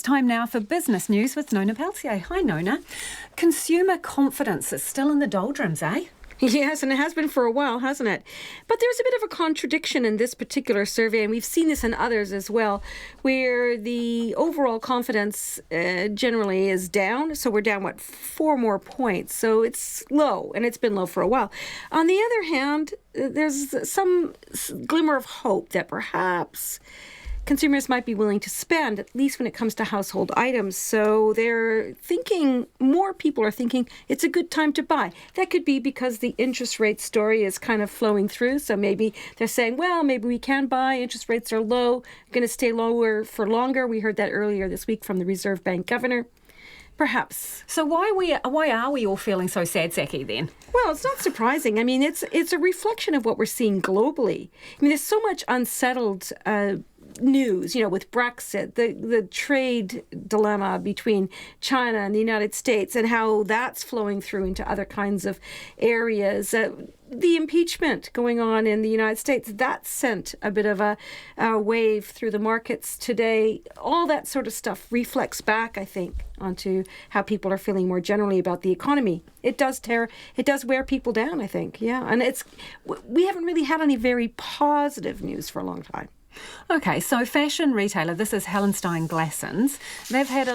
It's time now for business news with Nona Peltier. Hi, Nona. Consumer confidence is still in the doldrums, eh? Yes, and it has been for a while, hasn't it? But there's a bit of a contradiction in this particular survey, and we've seen this in others as well, where the overall confidence generally is down. So we're down, 4 more points. So it's low, and it's been low for a while. On the other hand, there's some glimmer of hope that perhaps consumers might be willing to spend, at least when it comes to household items. So more people are thinking it's a good time to buy. That could be because the interest rate story is kind of flowing through. So maybe they're saying, well, maybe we can buy. Interest rates are low, going to stay lower for longer. We heard that earlier this week from the Reserve Bank governor. Perhaps. So why are we all feeling so sad sacky then? Well, it's not surprising. I mean, it's a reflection of what we're seeing globally. I mean, there's so much unsettled news, with Brexit, the trade dilemma between China and the United States and how that's flowing through into other kinds of areas. The impeachment going on in the United States, that sent a bit of a wave through the markets today. All that sort of stuff reflects back, I think, onto how people are feeling more generally about the economy. It does wear people down, I think. Yeah, and we haven't really had any very positive news for a long time. Okay, so fashion retailer, this is Hallenstein Glassons. They've had a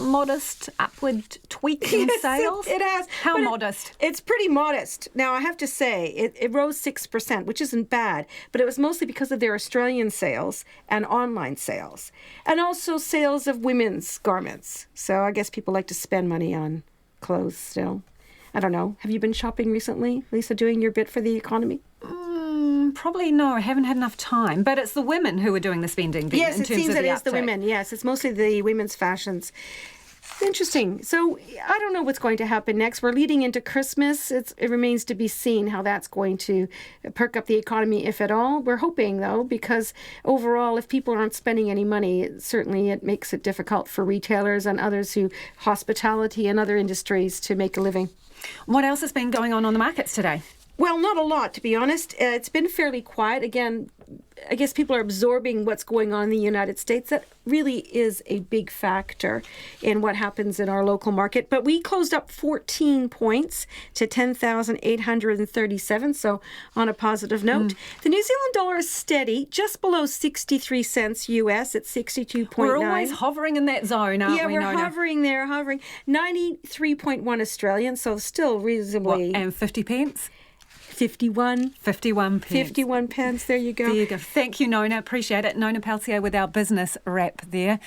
modest upward tweak in sales. It has. How modest? It's pretty modest. Now, I have to say, it rose 6%, which isn't bad, but it was mostly because of their Australian sales and online sales, and also sales of women's garments. So I guess people like to spend money on clothes still. I don't know. Have you been shopping recently, Lisa, doing your bit for the economy? Probably no, I haven't had enough time. But it's the women who are doing the spending then, yes, in it terms seems of it the is the uptick. women. Yes, it's mostly the women's fashions. Interesting. So I don't know what's going to happen next. We're leading into Christmas. It remains to be seen how that's going to perk up the economy, if at all. We're hoping, though, because overall, if people aren't spending any money, it makes it difficult for retailers and others hospitality and other industries to make a living. What else has been going on the markets today? Well, not a lot, to be honest. It's been fairly quiet. Again, I guess people are absorbing what's going on in the United States. That really is a big factor in what happens in our local market. But we closed up 14 points to 10,837, so on a positive note. The New Zealand dollar is steady, just below 63 cents US at 62.9. We're always hovering in that zone, aren't we? Yeah, we're Nona? hovering there, 93.1 Australian, so still reasonably. And 50 pence? 51 pence. 51 pence, there you go. There you go. Thank you, Nona. Appreciate it. Nona Peltier with our business wrap there.